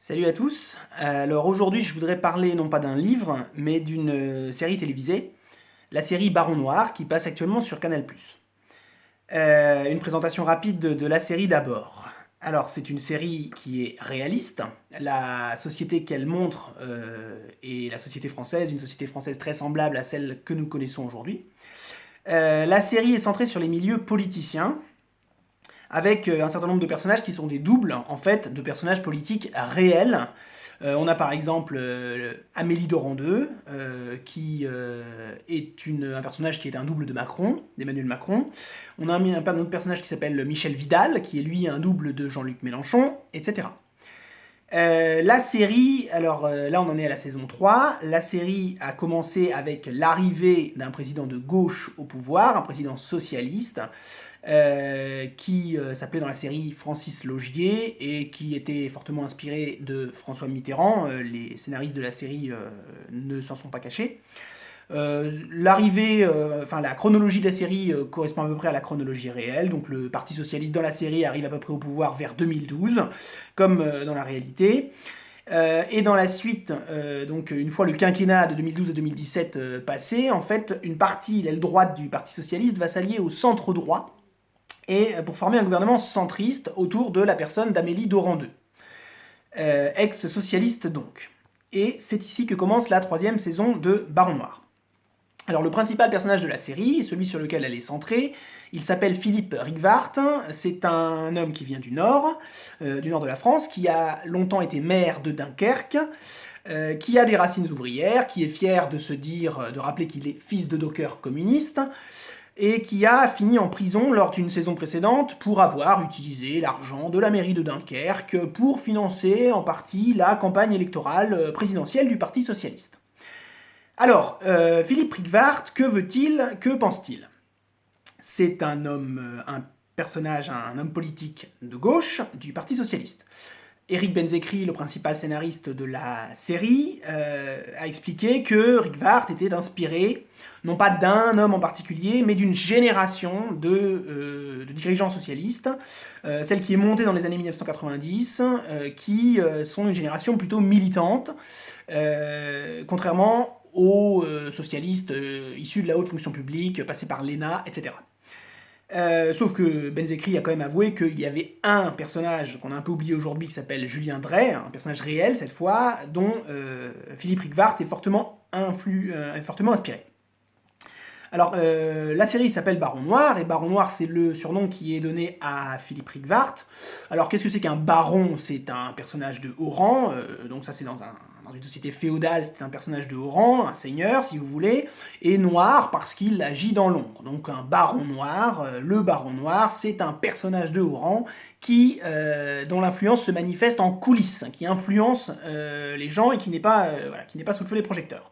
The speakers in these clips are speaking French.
Salut à tous. Alors aujourd'hui, je voudrais parler non pas d'un livre, mais d'une série télévisée, la série Baron Noir, qui passe actuellement sur Canal+. Une présentation rapide de la série d'abord. Alors, c'est une série qui est réaliste. La société qu'elle montre est la société française, une société française très semblable à celle que nous connaissons aujourd'hui. La série est centrée sur les milieux politiciens, avec un certain nombre de personnages qui sont des doubles, en fait, de personnages politiques réels. On a par exemple Amélie Dorandeux, qui est un personnage qui est un double de Macron, d'Emmanuel Macron. On a un autre personnage qui s'appelle Michel Vidal, qui est lui un double de Jean-Luc Mélenchon, etc. La série, alors là on en est à la saison 3, la série a commencé avec l'arrivée d'un président de gauche au pouvoir, un président socialiste, qui s'appelait dans la série Francis Laugier et qui était fortement inspiré de François Mitterrand. Les scénaristes de la série ne s'en sont pas cachés. La chronologie de la série correspond à peu près à la chronologie réelle. Donc le Parti socialiste dans la série arrive à peu près au pouvoir vers 2012, comme dans la réalité. Et dans la suite, donc une fois le quinquennat de 2012 à 2017 passé, en fait, une partie, l'aile droite du Parti socialiste, va s'allier au centre droit et pour former un gouvernement centriste autour de la personne d'Amélie Dorandeux, ex-socialiste donc. Et c'est ici que commence la 3e saison de Baron Noir. Alors le principal personnage de la série, celui sur lequel elle est centrée, il s'appelle Philippe Rigvart, c'est un homme qui vient du nord de la France, qui a longtemps été maire de Dunkerque, qui a des racines ouvrières, qui est fier de se dire, de rappeler qu'il est fils de docker communiste, et qui a fini en prison lors d'une saison précédente pour avoir utilisé l'argent de la mairie de Dunkerque pour financer en partie la campagne électorale présidentielle du Parti socialiste. Alors, Philippe Rigvart, que veut-il, que pense-t-il? C'est un homme, un personnage, un homme politique de gauche du Parti socialiste. Éric Benzekri, le principal scénariste de la série, a expliqué que Rigvart était inspiré, non pas d'un homme en particulier, mais d'une génération de dirigeants socialistes, celle qui est montée dans les années 1990, qui sont une génération plutôt militante, contrairement aux socialistes issus de la haute fonction publique, passés par l'ENA, etc. Sauf que Benzekri a quand même avoué qu'il y avait un personnage qu'on a un peu oublié aujourd'hui qui s'appelle Julien Drey, un personnage réel cette fois, dont Philippe Rigvart est fortement inspiré. Alors, la série s'appelle Baron Noir, et Baron Noir, c'est le surnom qui est donné à Philippe Rigvart. Alors, qu'est-ce que c'est qu'un baron? C'est un personnage de haut rang, donc ça c'est dans une société féodale, c'est un personnage de haut rang, un seigneur si vous voulez, et noir parce qu'il agit dans l'ombre. Donc un baron noir, le baron noir, c'est un personnage de haut rang dont l'influence se manifeste en coulisses, qui influence les gens et qui n'est pas sous le feu des projecteurs.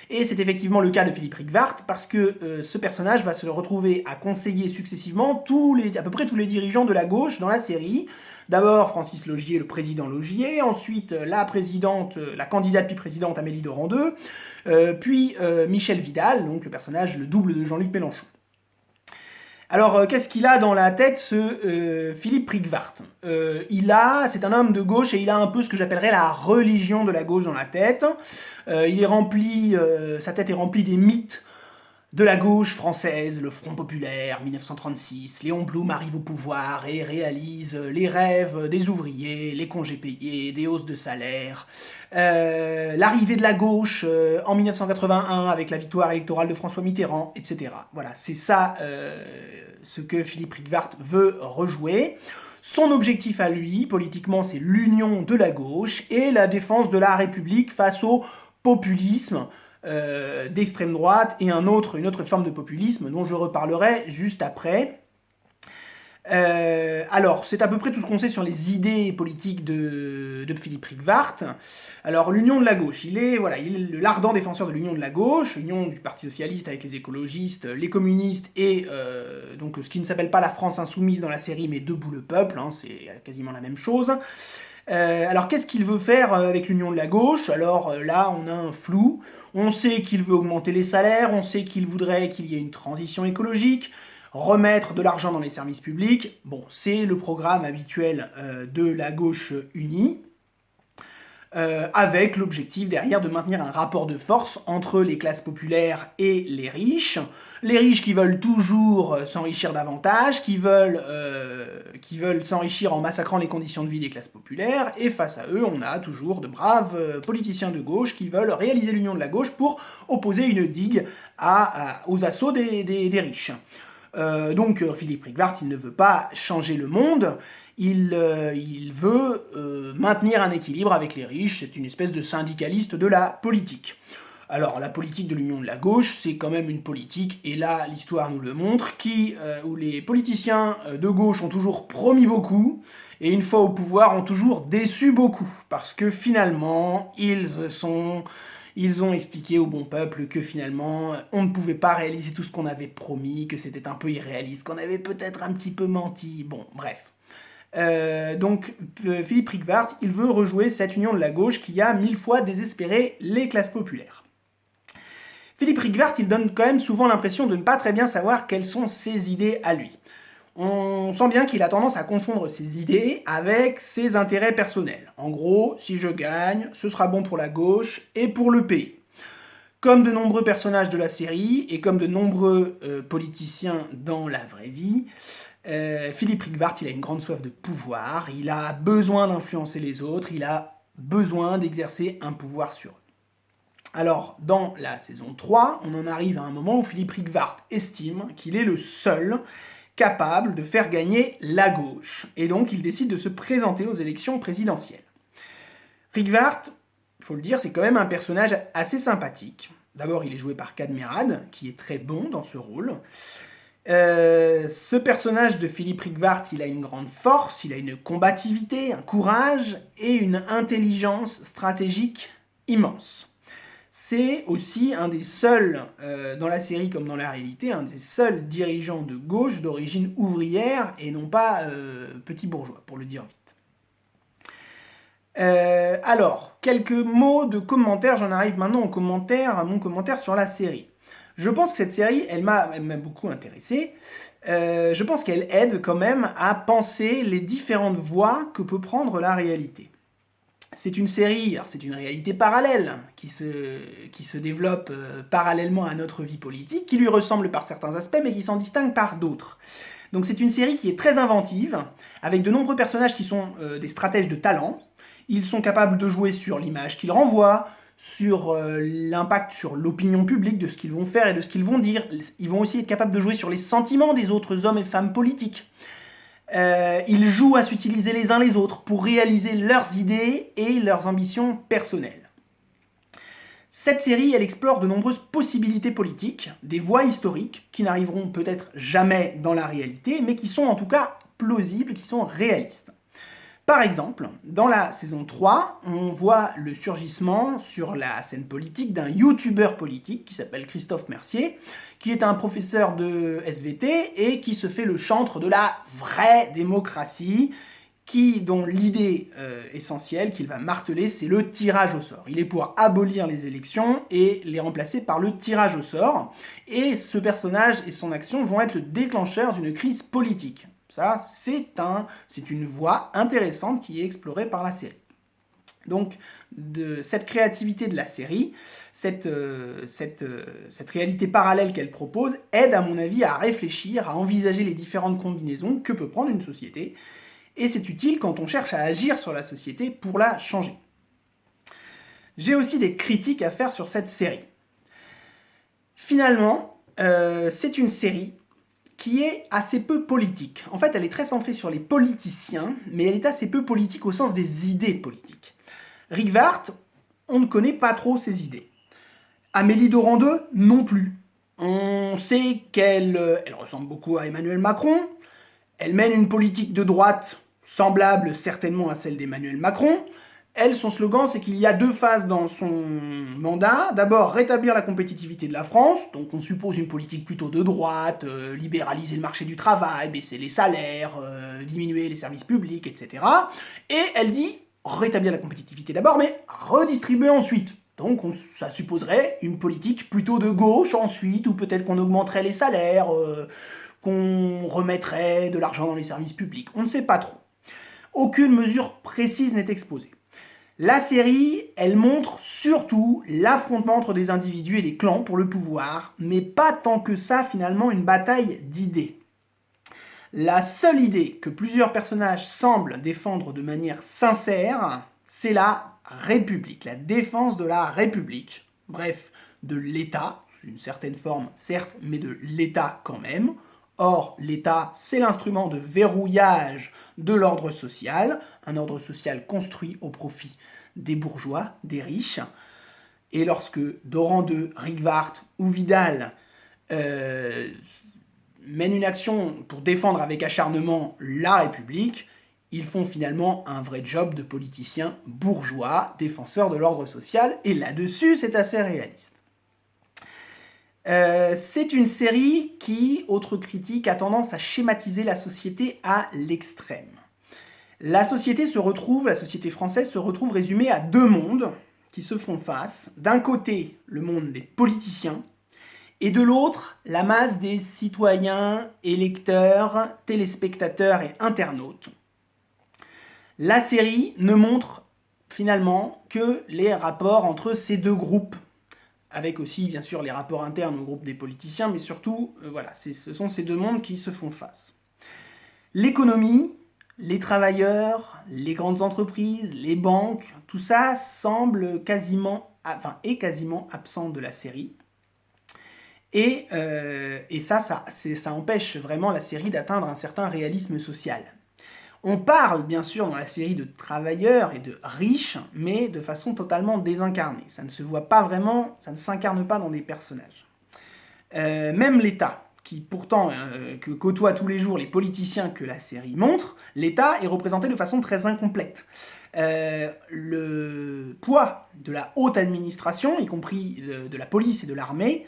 Et c'est effectivement le cas de Philippe Rigvart, parce que ce personnage va se retrouver à conseiller successivement à peu près tous les dirigeants de la gauche dans la série. D'abord Francis Laugier, le président Laugier, ensuite la candidate puis présidente Amélie Dorandeux, puis Michel Vidal, donc le double de Jean-Luc Mélenchon. Alors, qu'est-ce qu'il a dans la tête, ce Philippe Rigvart? C'est un homme de gauche et il a un peu ce que j'appellerais la religion de la gauche dans la tête. Sa tête est remplie des mythes de la gauche française, le Front populaire, 1936, Léon Blum arrive au pouvoir et réalise les rêves des ouvriers, les congés payés, des hausses de salaire, l'arrivée de la gauche en 1981 avec la victoire électorale de François Mitterrand, etc. Voilà, c'est ça ce que Philippe Rigvart veut rejouer. Son objectif à lui, politiquement, c'est l'union de la gauche et la défense de la République face au populisme d'extrême droite et une autre forme de populisme dont je reparlerai juste après. Alors, c'est à peu près tout ce qu'on sait sur les idées politiques de Philippe Rigvart. Alors, l'union de la gauche, il est l'ardent défenseur de l'union de la gauche, l'union du Parti socialiste avec les écologistes, les communistes et donc ce qui ne s'appelle pas la France insoumise dans la série, mais Debout le peuple, hein, c'est quasiment la même chose. Alors, qu'est-ce qu'il veut faire avec l'union de la gauche? Alors là, on a un flou. On sait qu'il veut augmenter les salaires, on sait qu'il voudrait qu'il y ait une transition écologique, remettre de l'argent dans les services publics. Bon, c'est le programme habituel de la gauche unie. avec l'objectif derrière de maintenir un rapport de force entre les classes populaires et les riches qui veulent toujours s'enrichir davantage, qui veulent s'enrichir en massacrant les conditions de vie des classes populaires, et face à eux, on a toujours de braves politiciens de gauche qui veulent réaliser l'union de la gauche pour opposer une digue aux assauts des riches. Donc Philippe Rickwart, il ne veut pas changer le monde, il veut maintenir un équilibre avec les riches, c'est une espèce de syndicaliste de la politique. Alors la politique de l'union de la gauche, c'est quand même une politique, et là l'histoire nous le montre, où les politiciens de gauche ont toujours promis beaucoup, et une fois au pouvoir ont toujours déçu beaucoup, parce que finalement ils ont expliqué au bon peuple que finalement on ne pouvait pas réaliser tout ce qu'on avait promis, que c'était un peu irréaliste, qu'on avait peut-être un petit peu menti, bon bref. Donc Philippe Rickwart, il veut rejouer cette union de la gauche qui a 1000 fois désespéré les classes populaires. Philippe Rickwart, il donne quand même souvent l'impression de ne pas très bien savoir quelles sont ses idées à lui. On sent bien qu'il a tendance à confondre ses idées avec ses intérêts personnels. En gros, si je gagne, ce sera bon pour la gauche et pour le pays. Comme de nombreux personnages de la série, et comme de nombreux politiciens dans la vraie vie, Philippe Rickwart, il a une grande soif de pouvoir, il a besoin d'influencer les autres, il a besoin d'exercer un pouvoir sur eux. Alors, dans la saison 3, on en arrive à un moment où Philippe Rickwart estime qu'il est le seul capable de faire gagner la gauche, et donc il décide de se présenter aux élections présidentielles. Rickwart, il faut le dire, c'est quand même un personnage assez sympathique. D'abord, il est joué par Cadmerade, qui est très bon dans ce rôle. Ce personnage de Philippe Rickwart, il a une grande force, il a une combativité, un courage et une intelligence stratégique immense. C'est aussi un des seuls, dans la série comme dans la réalité, un des seuls dirigeants de gauche d'origine ouvrière et non pas petit bourgeois, pour le dire vite. Alors, quelques mots de commentaires, j'en arrive maintenant à mon commentaire sur la série. Je pense que cette série, elle m'a beaucoup intéressé. Je pense qu'elle aide quand même à penser les différentes voies que peut prendre la réalité. C'est une série, alors c'est une réalité parallèle, qui se développe parallèlement à notre vie politique, qui lui ressemble par certains aspects, mais qui s'en distingue par d'autres. Donc c'est une série qui est très inventive, avec de nombreux personnages qui sont des stratèges de talent. Ils sont capables de jouer sur l'image qu'ils renvoient, sur l'impact sur l'opinion publique de ce qu'ils vont faire et de ce qu'ils vont dire. Ils vont aussi être capables de jouer sur les sentiments des autres hommes et femmes politiques. Ils jouent à s'utiliser les uns les autres pour réaliser leurs idées et leurs ambitions personnelles. Cette série, elle explore de nombreuses possibilités politiques, des voies historiques qui n'arriveront peut-être jamais dans la réalité, mais qui sont en tout cas plausibles, qui sont réalistes. Par exemple, dans la saison 3, on voit le surgissement sur la scène politique d'un youtubeur politique qui s'appelle Christophe Mercier, qui est un professeur de SVT et qui se fait le chantre de la vraie démocratie, dont l'idée essentielle qu'il va marteler, c'est le tirage au sort. Il est pour abolir les élections et les remplacer par le tirage au sort. Et ce personnage et son action vont être le déclencheur d'une crise politique. Ça, c'est une voie intéressante qui est explorée par la série. Donc, de cette créativité de la série, cette réalité parallèle qu'elle propose, aide à mon avis à réfléchir, à envisager les différentes combinaisons que peut prendre une société, et c'est utile quand on cherche à agir sur la société pour la changer. J'ai aussi des critiques à faire sur cette série. Finalement, c'est une série qui est assez peu politique. En fait, elle est très centrée sur les politiciens, mais elle est assez peu politique au sens des idées politiques. Rickwart, on ne connaît pas trop ses idées. Amélie Dorandeux, non plus. On sait qu'elle ressemble beaucoup à Emmanuel Macron. Elle mène une politique de droite semblable certainement à celle d'Emmanuel Macron. Elle, son slogan, c'est qu'il y a deux phases dans son mandat. D'abord, rétablir la compétitivité de la France, donc on suppose une politique plutôt de droite, libéraliser le marché du travail, baisser les salaires, diminuer les services publics, etc. Et elle dit rétablir la compétitivité d'abord, mais redistribuer ensuite. Donc ça supposerait une politique plutôt de gauche ensuite, ou peut-être qu'on augmenterait les salaires, qu'on remettrait de l'argent dans les services publics. On ne sait pas trop. Aucune mesure précise n'est exposée. La série, elle montre surtout l'affrontement entre des individus et des clans pour le pouvoir, mais pas tant que ça finalement une bataille d'idées. La seule idée que plusieurs personnages semblent défendre de manière sincère, c'est la République, la défense de la République. Bref, de l'État, sous une certaine forme certes, mais de l'État quand même. Or, l'État, c'est l'instrument de verrouillage de l'ordre social, un ordre social construit au profit des bourgeois, des riches. Et lorsque Doran II, Rigvart ou Vidal mènent une action pour défendre avec acharnement la République, ils font finalement un vrai job de politiciens bourgeois, défenseurs de l'ordre social, et là-dessus, c'est assez réaliste. C'est une série qui, autre critique, a tendance à schématiser la société à l'extrême. La société française se retrouve résumée à deux mondes qui se font face. D'un côté, le monde des politiciens, et de l'autre, la masse des citoyens, électeurs, téléspectateurs et internautes. La série ne montre finalement que les rapports entre ces deux groupes, avec aussi bien sûr les rapports internes au groupe des politiciens, mais surtout, voilà, ce sont ces deux mondes qui se font face. L'économie, les travailleurs, les grandes entreprises, les banques, tout ça semble est quasiment absent de la série. Et ça empêche vraiment la série d'atteindre un certain réalisme social. On parle bien sûr dans la série de travailleurs et de riches, mais de façon totalement désincarnée. Ça ne se voit pas vraiment, ça ne s'incarne pas dans des personnages. Même l'État, qui pourtant que côtoie tous les jours les politiciens que la série montre, l'État est représenté de façon très incomplète. Le poids de la haute administration, y compris de la police et de l'armée,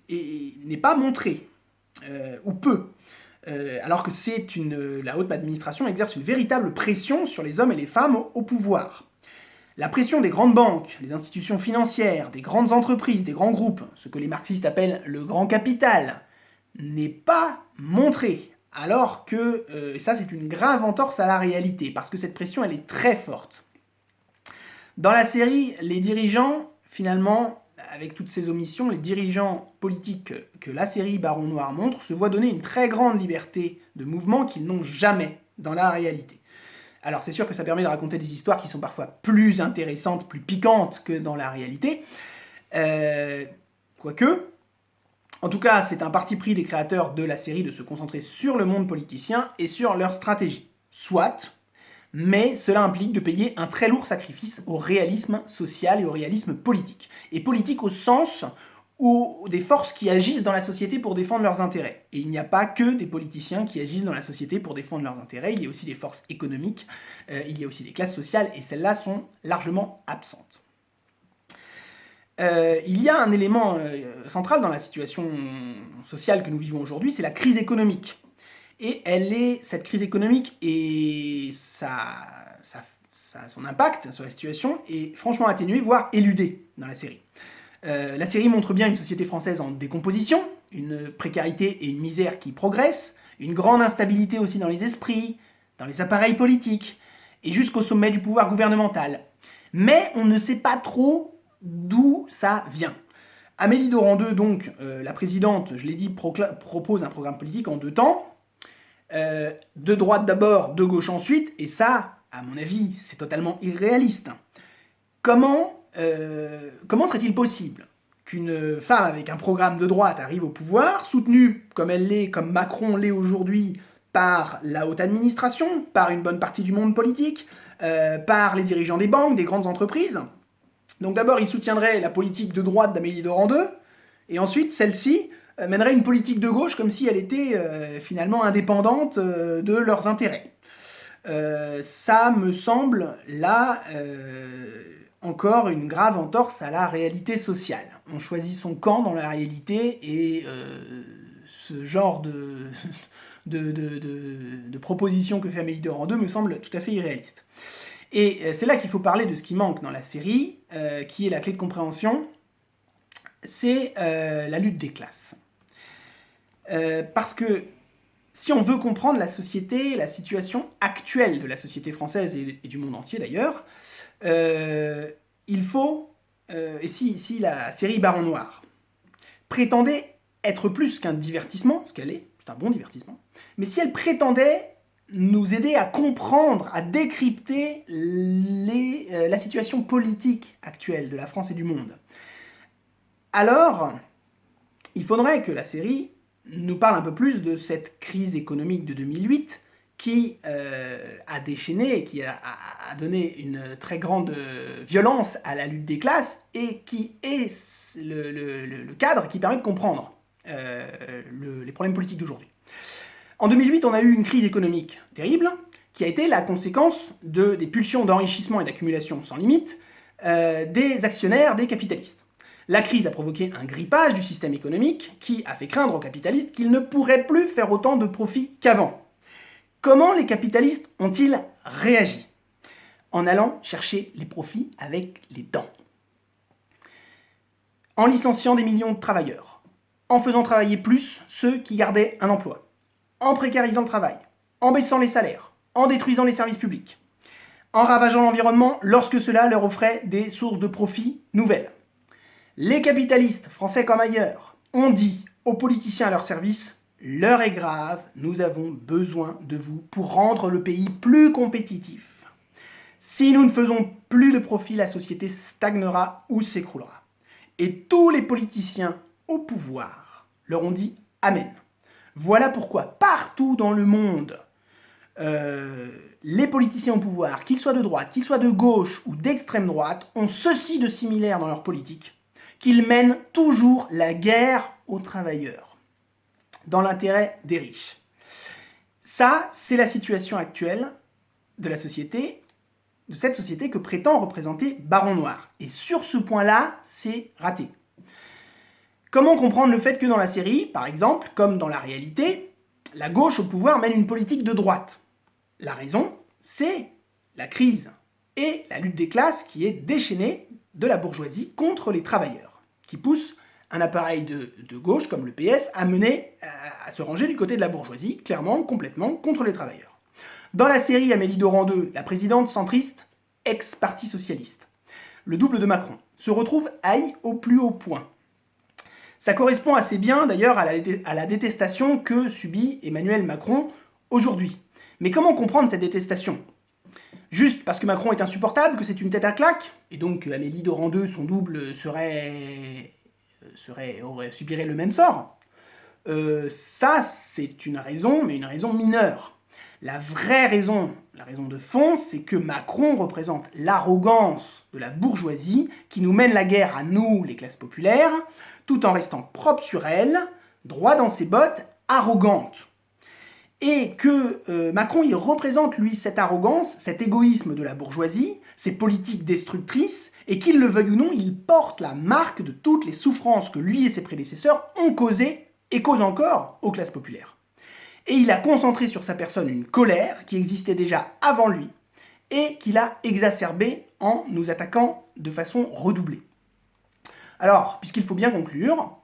n'est pas montré, ou peu. Alors que la haute administration exerce une véritable pression sur les hommes et les femmes au pouvoir. La pression des grandes banques, des institutions financières, des grandes entreprises, des grands groupes, ce que les marxistes appellent le grand capital, n'est pas montrée. Alors que, et ça c'est une grave entorse à la réalité, parce que cette pression elle est très forte. Dans la série, les dirigeants, finalement, avec toutes ces omissions, les dirigeants politiques que la série Baron Noir montre se voient donner une très grande liberté de mouvement qu'ils n'ont jamais dans la réalité. Alors c'est sûr que ça permet de raconter des histoires qui sont parfois plus intéressantes, plus piquantes que dans la réalité. Quoique, en tout cas, c'est un parti pris des créateurs de la série de se concentrer sur le monde politicien et sur leur stratégie. Soit, mais cela implique de payer un très lourd sacrifice au réalisme social et au réalisme politique. Et politique au sens où des forces qui agissent dans la société pour défendre leurs intérêts. Et il n'y a pas que des politiciens qui agissent dans la société pour défendre leurs intérêts, il y a aussi des forces économiques, il y a aussi des classes sociales, et celles-là sont largement absentes. Il y a un élément central dans la situation sociale que nous vivons aujourd'hui, c'est la crise économique. Et cette crise économique et son impact sur la situation est franchement atténué, voire éludé dans la série. La série montre bien une société française en décomposition, une précarité et une misère qui progressent, une grande instabilité aussi dans les esprits, dans les appareils politiques, et jusqu'au sommet du pouvoir gouvernemental. Mais on ne sait pas trop d'où ça vient. Amélie Doran II, donc, la présidente, je l'ai dit, propose un programme politique en deux temps. De droite d'abord, de gauche ensuite, et ça, à mon avis, c'est totalement irréaliste. Comment serait-il possible qu'une femme avec un programme de droite arrive au pouvoir, soutenue comme elle l'est, comme Macron l'est aujourd'hui, par la haute administration, par une bonne partie du monde politique, par les dirigeants des banques, des grandes entreprises. Donc d'abord, ils soutiendraient la politique de droite d'Amélie Doran II, et ensuite, celle-ci mènerait une politique de gauche comme si elle était finalement indépendante de leurs intérêts. Ça me semble, là, encore une grave entorse à la réalité sociale. On choisit son camp dans la réalité et ce genre de proposition que fait Amélie Doran II me semble tout à fait irréaliste. Et c'est là qu'il faut parler de ce qui manque dans la série, qui est la clé de compréhension, c'est la lutte des classes. Parce que si on veut comprendre la société, la situation actuelle de la société française et du monde entier d'ailleurs, il faut, et si la série Baron Noir prétendait être plus qu'un divertissement, ce qu'elle est, c'est un bon divertissement, mais si elle prétendait nous aider à comprendre, à décrypter la situation politique actuelle de la France et du monde, alors il faudrait que la série nous parle un peu plus de cette crise économique de 2008 qui a déchaîné et qui a donné une très grande violence à la lutte des classes et qui est le cadre qui permet de comprendre les problèmes politiques d'aujourd'hui. En 2008, on a eu une crise économique terrible qui a été la conséquence des pulsions d'enrichissement et d'accumulation sans limite des actionnaires, des capitalistes. La crise a provoqué un grippage du système économique qui a fait craindre aux capitalistes qu'ils ne pourraient plus faire autant de profits qu'avant. Comment les capitalistes ont-ils réagi? En allant chercher les profits avec les dents. En licenciant des millions de travailleurs, en faisant travailler plus ceux qui gardaient un emploi, en précarisant le travail, en baissant les salaires, en détruisant les services publics, en ravageant l'environnement lorsque cela leur offrait des sources de profits nouvelles. Les capitalistes, français comme ailleurs, ont dit aux politiciens à leur service « L'heure est grave, nous avons besoin de vous pour rendre le pays plus compétitif. Si nous ne faisons plus de profit, la société stagnera ou s'écroulera. » Et tous les politiciens au pouvoir leur ont dit « Amen ». Voilà pourquoi, partout dans le monde, les politiciens au pouvoir, qu'ils soient de droite, qu'ils soient de gauche ou d'extrême droite, ont ceci de similaire dans leur politique, qu'ils mènent toujours la guerre aux travailleurs, dans l'intérêt des riches. Ça, c'est la situation actuelle de la société, de cette société que prétend représenter Baron Noir. Et sur ce point-là, c'est raté. Comment comprendre le fait que dans la série, par exemple, comme dans la réalité, la gauche au pouvoir mène une politique de droite? La raison, c'est la crise et la lutte des classes qui est déchaînée de la bourgeoisie contre les travailleurs, qui pousse un appareil de gauche, comme le PS, à se ranger du côté de la bourgeoisie, clairement, complètement, contre les travailleurs. Dans la série Amélie Doran 2, la présidente centriste, ex-parti socialiste, le double de Macron, se retrouve haï au plus haut point. Ça correspond assez bien d'ailleurs à la détestation que subit Emmanuel Macron aujourd'hui. Mais comment comprendre cette détestation? Juste parce que Macron est insupportable, que c'est une tête à claque, et donc que Amélie Doran 2, son double, subirait le même sort? Ça, c'est une raison, mais une raison mineure. La vraie raison, la raison de fond, c'est que Macron représente l'arrogance de la bourgeoisie qui nous mène la guerre à nous, les classes populaires, tout en restant propre sur elle, droit dans ses bottes, arrogante. Et que Macron, il représente, lui, cette arrogance, cet égoïsme de la bourgeoisie, ces politiques destructrices, et qu'il le veuille ou non, il porte la marque de toutes les souffrances que lui et ses prédécesseurs ont causées, et causent encore, aux classes populaires. Et il a concentré sur sa personne une colère qui existait déjà avant lui, et qu'il a exacerbée en nous attaquant de façon redoublée. Alors, puisqu'il faut bien conclure,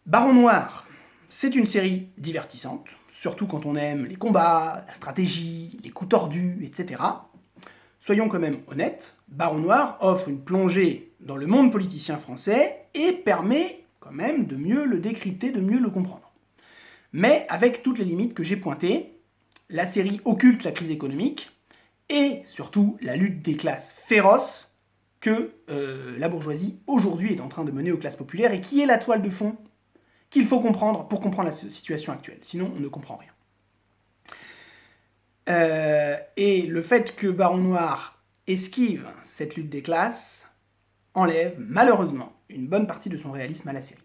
Baron Noir, c'est une série divertissante, surtout quand on aime les combats, la stratégie, les coups tordus, etc. Soyons quand même honnêtes, Baron Noir offre une plongée dans le monde politicien français et permet quand même de mieux le décrypter, de mieux le comprendre. Mais avec toutes les limites que j'ai pointées, la série occulte la crise économique et surtout la lutte des classes féroce que la bourgeoisie aujourd'hui est en train de mener aux classes populaires et qui est la toile de fond qu'il faut comprendre pour comprendre la situation actuelle. Sinon, on ne comprend rien. Et le fait que Baron Noir esquive cette lutte des classes enlève malheureusement une bonne partie de son réalisme à la série.